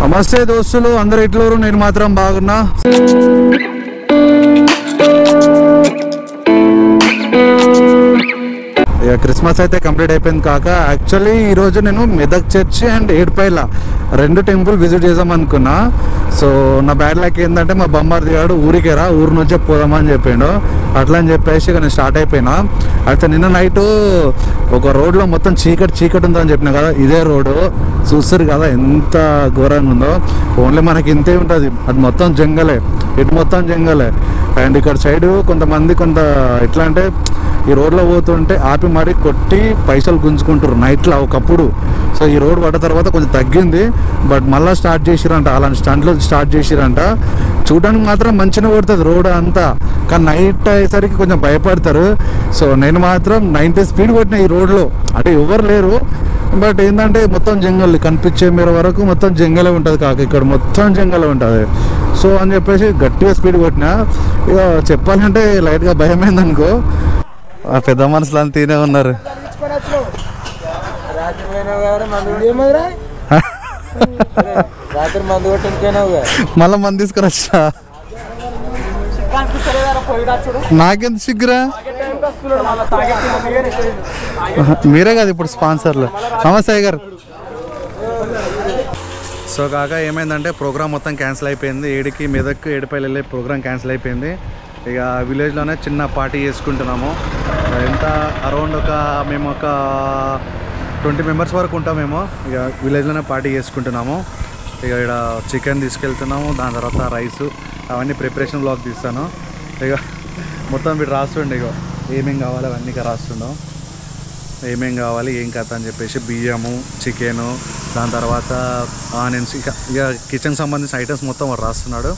నమస్తే దోస్తులు, అందరు ఎట్లూరు? నేను మాత్రం బాగున్నా. ఇక క్రిస్మస్ అయితే కంప్లీట్ అయిపోయింది కాక. యాక్చువల్లీ ఈరోజు నేను Medak church and Edupayala 2 temple visit చేద్దాం అనుకున్నా. సో నా బ్యాడ్ లక్ ఏంటంటే మా బొమ్మర్ది గాడు ఊరికేరా, ఊరు నుంచే పోదామని చెప్పిండు. అట్లా అని చెప్పేసి ఇక నేను స్టార్ట్ అయిపోయినా. అయితే నిన్న నైటు ఒక రోడ్లో మొత్తం చీకటి ఉందని చెప్పినా కదా, ఇదే రోడ్డు చూస్తారు కదా ఎంత ఘోరంగా ఉందో. ఓన్లీ మనకి ఇంతే ఉంటుంది, అది మొత్తం జంగలే, ఇటు మొత్తం జంగలే. అండ్ ఇక్కడ సైడు కొంతమంది ఎట్లా అంటే ఈ రోడ్లో పోతుంటే ఆపి మరీ కొట్టి పైసలు గుంజుకుంటారు నైట్లో ఒకప్పుడు. సో ఈ రోడ్ పడ్డ తర్వాత కొంచెం తగ్గింది, బట్ మళ్ళీ స్టార్ట్ చేసిరంట, అలాంటి స్టంట్లు స్టార్ట్ చేసిరంట. చూడడానికి మాత్రం మంచిగా కొడుతుంది రోడ్ అంతా, కానీ నైట్ అయ్యేసరికి కొంచెం భయపడతారు. సో నేను మాత్రం 90 స్పీడ్ కొట్టిన ఈ రోడ్లో, అంటే ఎవరు లేరు. బట్ ఏంటంటే మొత్తం జంగల్, కనిపించే మేర వరకు మొత్తం జంగలే ఉంటుంది కాక, ఇక్కడ మొత్తం జంగలే ఉంటుంది. సో అని చెప్పేసి గట్టిగా స్పీడ్ కొట్టినా. ఇక చెప్పాలంటే లైట్గా భయమైందనుకో. ఆ పెద్ద మనుషులు అంతా తినే ఉన్నారు. మళ్ళా మంది తీసుకురచ్చా, నాకెంత సిగ్గురా. మీరే కదా ఇప్పుడు స్పాన్సర్లు. నమస్తే గారు. సో కాక ఏమైందంటే ప్రోగ్రామ్ మొత్తం క్యాన్సిల్ అయిపోయింది. ఏడికి మెదక్ ఏడుపైలు వెళ్ళే ప్రోగ్రామ్ క్యాన్సిల్ అయిపోయింది. ఇక విలేజ్లోనే చిన్న పార్టీ చేసుకుంటున్నాము. ఎంత అరౌండ్ మేము ఒక 20 మెంబర్స్ వరకు ఉంటామేమో. ఇక విలేజ్లోనే పార్టీ చేసుకుంటున్నాము. ఇక ఇక్కడ చికెన్ తీసుకెళ్తున్నాము, దాని తర్వాత రైసు అవన్నీ ప్రిపరేషన్ బ్లాగ్ తీస్తాను. ఇక మొత్తం వీడు రాస్తుండే, ఇక ఏమేం కావాలి అవన్నీ ఇక రాస్తుండం, ఏమేం కావాలి ఏం కథ అని చెప్పేసి. బియ్యము, చికెను, దాని తర్వాత ఆనియన్స్, ఇక కిచెన్కి సంబంధించిన ఐటమ్స్ మొత్తం వాడు రాస్తున్నాడు.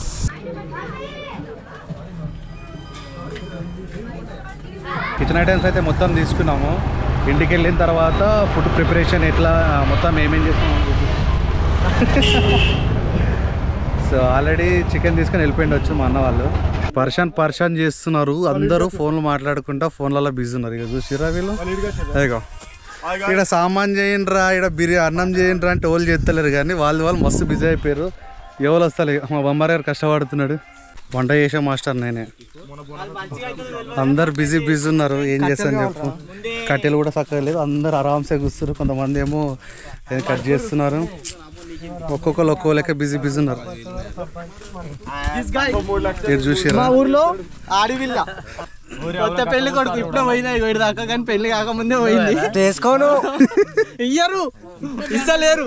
కిచెన్ ఐటమ్స్ అయితే మొత్తం తీసుకున్నాము. ఇంటికి వెళ్ళిన తర్వాత ఫుడ్ ప్రిపరేషన్ ఎట్లా మొత్తం ఏమేం చేస్తున్నాము. సో ఆల్రెడీ చికెన్ తీసుకొని వెళ్ళిపోయిండొచ్చు మా అన్న వాళ్ళు. పర్షన్ చేస్తున్నారు, అందరూ ఫోన్లు మాట్లాడుకుంటా ఫోన్లలో బిజీ ఉన్నారు. ఇక చూసిరా వీళ్ళు, ఇక ఇక్కడ సామాన్ చేయండిరా, ఇక్కడ అన్నం చేయండిరా అంటే వాళ్ళు చేస్తలేరు, కానీ వాళ్ళు మస్తు బిజీ అయిపోయారు. ఎవరు వస్తారు. మా బొమ్మారి గారు కష్టపడుతున్నాడు, వంట చేసే మాస్టర్ నేనే. అందరు బిజీ ఉన్నారు, ఏం చేస్తాను చెప్పు. కట్టెలు కూడా చక్కగా లేదు, అందరు ఆరామ్సే కూర్చున్నారు. కొంతమంది ఏమో కట్ చేస్తున్నారు, ఒక్కొక్కరు ఒక్కో లెక్క బిజీ ఉన్నారు. మీరు చూసారా మా ఊర్లో ఆడివిల్ల కొత్త పెళ్లి కొడుకు ఇప్పుడు పోయినాయి దాకా, కానీ పెళ్లి కాకముందే పోయింది. చేసుకోను ఇయ్యరు, ఇస్తలేరు.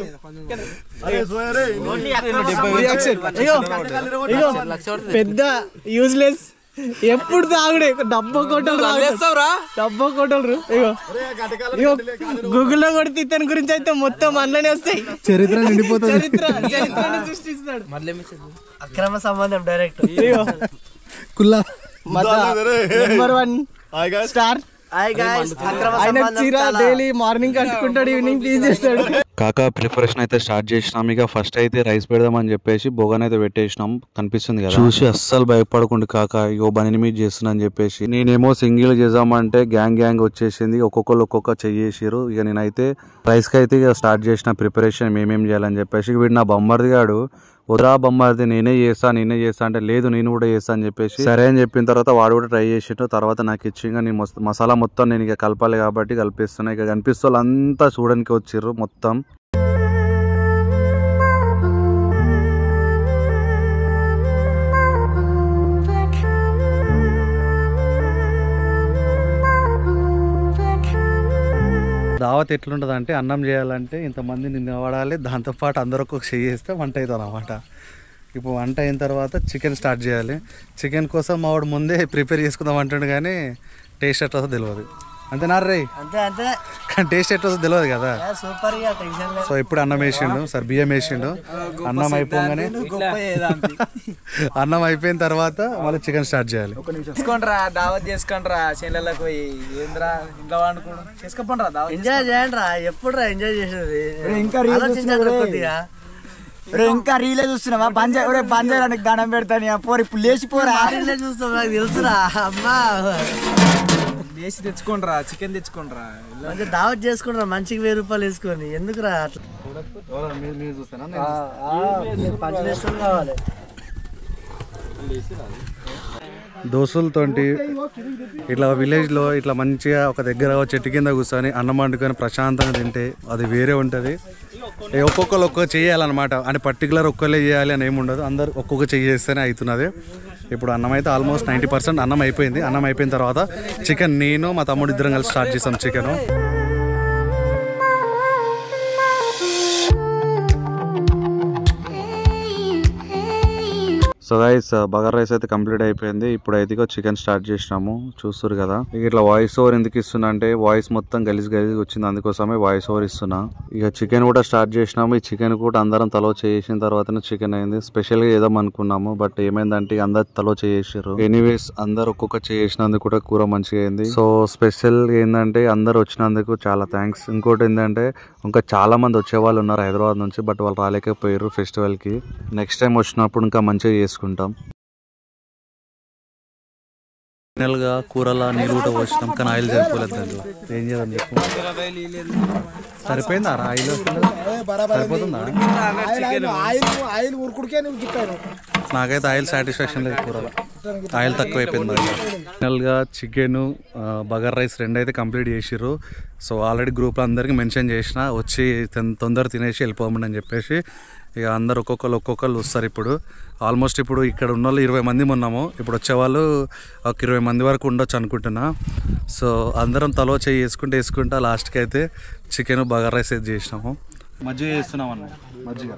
పెద్ద యూజ్లెస్, ఎప్పుడు తాగుడే డబ్బా కొట్టలు. ఇగో గూగుల్లో కొడితే ఇతని గురించి అయితే మొత్తం అందులోనే వస్తాయి. చరిత్ర నిండిపోతుంది, చరిత్రని సృష్టిస్తాడు. అక్రమ సంబంధం డైరెక్ట్. కుల్లా నెంబర్ 1 స్టార్. ఆయన చీర డైలీ మార్నింగ్ కట్టుకుంటాడు, ఈవినింగ్ తీసి చేస్తాడు. కాకా ప్రిపరేషన్ అయితే స్టార్ట్ చేసినాం. ఇక ఫస్ట్ అయితే రైస్ పెడదామని చెప్పేసి బొగన్ అయితే పెట్టేసినాం. కనిపిస్తుంది కదా, చూసి అస్సలు భయపడకుండా కాక ఇగో బండిని మీద చేస్తున్నా అని చెప్పేసి. నేనేమో సింగిల్ చేద్దామంటే గ్యాంగ్ వచ్చేసింది, ఒక్కొక్కరు ఒక్కొక్క చెయ్యేసారు. ఇక నేనైతే రైస్ కి అయితే ఇక స్టార్ట్ చేసిన ప్రిపరేషన్ ఏమేమి చేయాలని చెప్పేసి. వీడు నా బొమ్మర్ది గాడు, వదరా బొమ్మర్ది నేనే చేస్తా అంటే, లేదు నేను కూడా చేస్తా అని చెప్పేసి సరే అని చెప్పిన తర్వాత వాడు కూడా ట్రై చేసిండు. తర్వాత నాకు ఇచ్చి ఇంకా నేను మసాలా మొత్తం నేను ఇక కలపాలి కాబట్టి కలిపిస్తున్నా. ఇక కనిపిస్తూ అంతా చూడడానికి వచ్చిర్రు మొత్తం. దావత్ ఎట్లుంటుంది అంటే, అన్నం చేయాలంటే ఇంతమంది నిలబడాలి, దాంతోపాటు అందరూ ఒక్కొక్క చెయ్యి చేస్తే వంట అవుతుంది అన్నమాట. ఇప్పుడు వంట అయిన తర్వాత చికెన్ స్టార్ట్ చేయాలి. చికెన్ కోసం మా వాడు ముందే ప్రిపేర్ చేసుకుందాం అంటుండు, కానీ టేస్ట్ ఎట్లా వస్తుందో తెలియదు. అంతేనా రే? కానీ టేస్ట్ ఎట్లా వస్తుందో తెలియదు కదా. సో ఇప్పుడు అన్నం వేసిండు, సార్ బియ్యం వేసిండు. అన్నం అయిపోగానే అన్నం అయిపోయిన తర్వాత మళ్ళీ చికెన్ స్టార్ట్ చేయాలి. చేసుకోండిరా, దావత్ చేసుకోండిరా, చెల్లెళ్ళకి పోయి ఏంద్రా ఇంట్లో వండుకోవడం. చేసుకోండిరా, దావత్ ఎంజాయ్ చేయండి రా. ఎప్పుడు రా ఎంజాయ్ చేసేది? ఇంకా రీలే చూస్తున్నావా? బంజారానికి దండం పెడతాను పోరు, ఇప్పుడు లేచిపోరా. రీలే చూస్తావు నాకు తెలుసురా. అమ్మా వేసి తెచ్చుకోండిరా, చికెన్ తెచ్చుకోండిరా, దావత్ చేసుకుంటారా మంచిగా 1000 రూపాయలు వేసుకొని ఎందుకురా అట్లా కావాలి దోస్తులతోటి ఇట్లా విలేజ్లో ఇట్లా మంచిగా ఒక దగ్గర చెట్టు కింద కూర్చొని అన్నం వండుకొని ప్రశాంతంగా తింటే అది వేరే ఉంటుంది. ఒక్కొక్కరు ఒక్కొక్క చేయాలన్నమాట, అంటే పర్టికులర్ ఒక్కళ్ళే చేయాలి అని ఏమి ఉండదు, అందరు ఒక్కొక్క చేస్తేనే అవుతున్నది. ఇప్పుడు అన్నం అయితే ఆల్మోస్ట్ 90% అన్నం అయిపోయింది. అన్నం అయిపోయిన తర్వాత చికెన్ నేను మా తమ్ముడు ఇద్దరం కలిసి స్టార్ట్ చేసాం chicken. So guys bagara rice అయితే కంప్లీట్ అయిపోయింది. ఇప్పుడు అయితే చికెన్ స్టార్ట్ చేసినాము, చూస్తారు కదా. ఇట్లా వాయిస్ ఓవర్ ఎందుకు ఇస్తున్నా అంటే వాయిస్ మొత్తం గలీజ్ వచ్చింది, అందుకోసమే వాయిస్ ఓవర్ ఇస్తున్నా. ఇక చికెన్ కూడా స్టార్ట్ చేసినాము. ఈ చికెన్ కూడా అందరం తలో చేసిన తర్వాతనే చికెన్ అయింది. స్పెషల్ గా చేద్దాం అనుకున్నాము, బట్ ఏమైందంటే అందరు తలో చేసారు. ఎనీవేస్ అందరు ఒక్కొక్క చేసినందుకు కూడా కూర మంచిగా అయింది. సో స్పెషల్ ఏంటంటే అందరు వచ్చినందుకు చాలా థ్యాంక్స్. ఇంకోటి ఏంటంటే ఇంకా చాలా మంది వచ్చే వాళ్ళు ఉన్నారు హైదరాబాద్ నుంచి, బట్ వాళ్ళు రాలేకపోయారు ఫెస్టివల్ కి. నెక్స్ట్ టైం వచ్చినప్పుడు ఇంకా మంచిగా చేసుకుంటాం. ఫైనల్ గా కూరలా నీళ్ళు కూడా పోసినాం, కానీ ఆయిల్ సరిపోలేదు. దాంట్లో ఏం చేద్దాం చెప్పు, సరిపోయిందా ఆయిల్? సరిపోతుందా? నాకైతే ఆయిల్ సాటిస్ఫాక్షన్ లేదు, కూరలో ఆయిల్ తక్కువ అయిపోయింది. ఫైనల్ గా చికెన్ బగారా రైస్ 2 అయితే కంప్లీట్ చేసిర్రు. సో ఆల్రెడీ గ్రూప్లో అందరికి మెన్షన్ చేసిన వచ్చి తొందర తినేసి వెళ్ళిపోమని అని చెప్పేసి. ఇక అందరు ఒక్కొక్కరు వస్తారు. ఇప్పుడు ఆల్మోస్ట్ ఇప్పుడు ఇక్కడ ఉన్న వాళ్ళు 20 మంది ఉన్నాము. ఇప్పుడు వచ్చేవాళ్ళు ఒక 20 మంది వరకు ఉండొచ్చు అనుకుంటున్నా. సో అందరం తలో వేసుకుంటా లాస్ట్కి అయితే చికెన్ బగారా రైస్ అయితే చేసినాము. మజ్జిగ చేస్తున్నాం అన్న, మజ్జిగ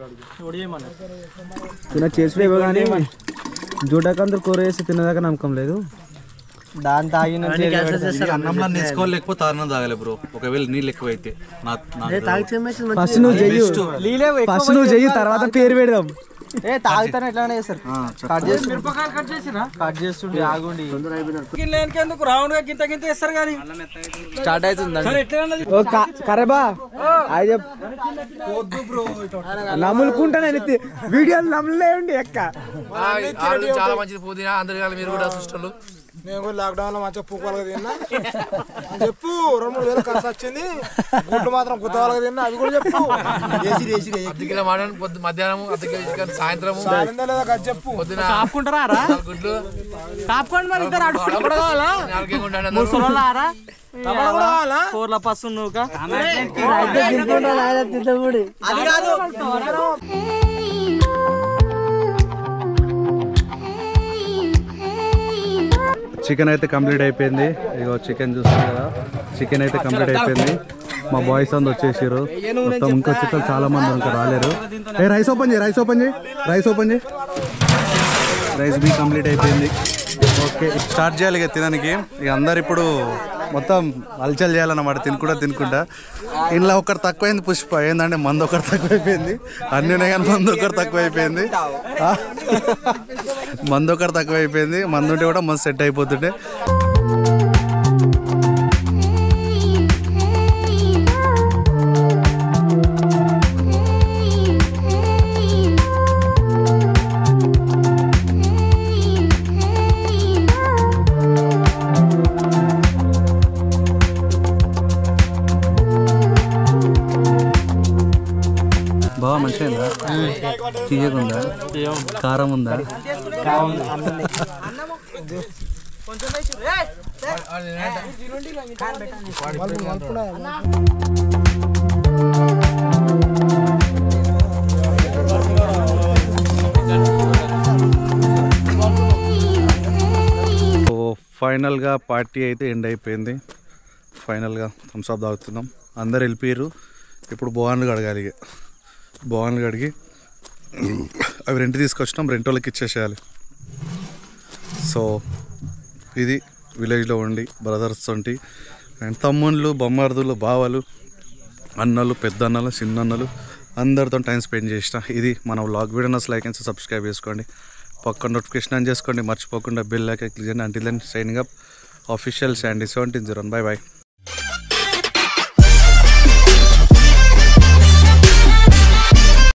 చేసుడే కానీ జూటకందరు కూర వేసి తినేదాకా నమ్మకం లేదు. దాని తాగిన అన్నంలో నేర్చుకోవాలి, లేకపోతే అన్నం తాగలే బ్రో. ఒకవేళ నీళ్ళు ఎక్కువైతే ఫస్ట్ నువ్వు చెయ్యి, తర్వాత పేరు పెడదాం. తాగుతాను ఎట్లా చేస్తారు, కట్ చేస్తుండే ఆగుండి రౌండ్ గా గింత వేస్తారు కానీ స్టార్ట్ అవుతుంది. కరేబా అది నమ్ములుకుంటాను వీడియోలు నమ్మలేండి ఎక్క చాలా మంచిది పుదీనా. అందరు మీరు కూడా సృష్టిలు మేము లాక్డౌన్ లో మంచిగా పూకోలుగా తిన్నా చెప్పు. 2-3 ఖర్చు వచ్చింది. గుడ్లు మాత్రం గుత్తవాళ్ళగా తిన్నా, అవి కూడా చెప్పు. అర్ధకిలో మటన్ మధ్యాహ్నం, అర్ధకిలో చికెన్ సాయంత్రం లేదా చెప్పు. పొద్దున కాపుకుంటారా గుడ్లు కాపుకోండి మరి. కూరల పసు చికెన్ అయితే కంప్లీట్ అయిపోయింది. ఇగో చికెన్ చూస్తారు కదా, చికెన్ అయితే కంప్లీట్ అయిపోయింది. మా బాయ్స్ అందరూ వచ్చేసారు మొత్తం. ఇంకా చికెన్ చాలా మంది ఇంకా రాలేరు. రైస్ ఓపెన్ చేయి, రైస్ ఓపెన్ చేయి. రైస్ బీ కంప్లీట్ అయిపోయింది. ఓకే స్టార్ట్ చేయాలి ఇక తినడానికి. ఇక అందరు ఇప్పుడు మొత్తం హల్చల్ చేయాలన్నమాట, తినుకుంటా. ఇంట్లో ఒకరు తక్కువైంది పుష్ప. ఏంటంటే మందు ఒకరు తక్కువైపోయింది, అన్నీ ఉన్నాయి కానీ మందు ఒకరు తక్కువైపోయింది. మందు ఉంటే కూడా మందు సెట్ అయిపోతుంటే. బాగా మంచిగా తీయగుందా, కారం ఉందా? ఫైనల్గా పార్టీ అయితే ఎండ్ అయిపోయింది. ఫైనల్గా థమ్స్ అప్ తాగుతున్నాం. అందరు వెళ్ళిపోయారు. ఇప్పుడు బోన్లు కడగాలి. బోన్లు కడిగి అవి రెంట్ తీసుకొచ్చినాం, రెంట్ వాళ్ళకి ఇచ్చేసేయాలి. సో ఇది విలేజ్లో ఉండి బ్రదర్స్ తోటి అండ్ తమ్ముళ్ళు, బొమ్మర్దులు, బావలు, అన్నలు, పెద్దన్నలు, చిన్నన్నలు అందరితో టైం స్పెండ్ చేసిన. ఇది మన vlog. Video like and subscribe చేసుకోండి, పక్కన నోటిఫికేషన్ ఆన్ చేసుకోండి, మర్చిపోకుండా బెల్ ఐకాన్ క్లిక్ చేయండి. Until then signing up, official Sandy 1701. Bye bye.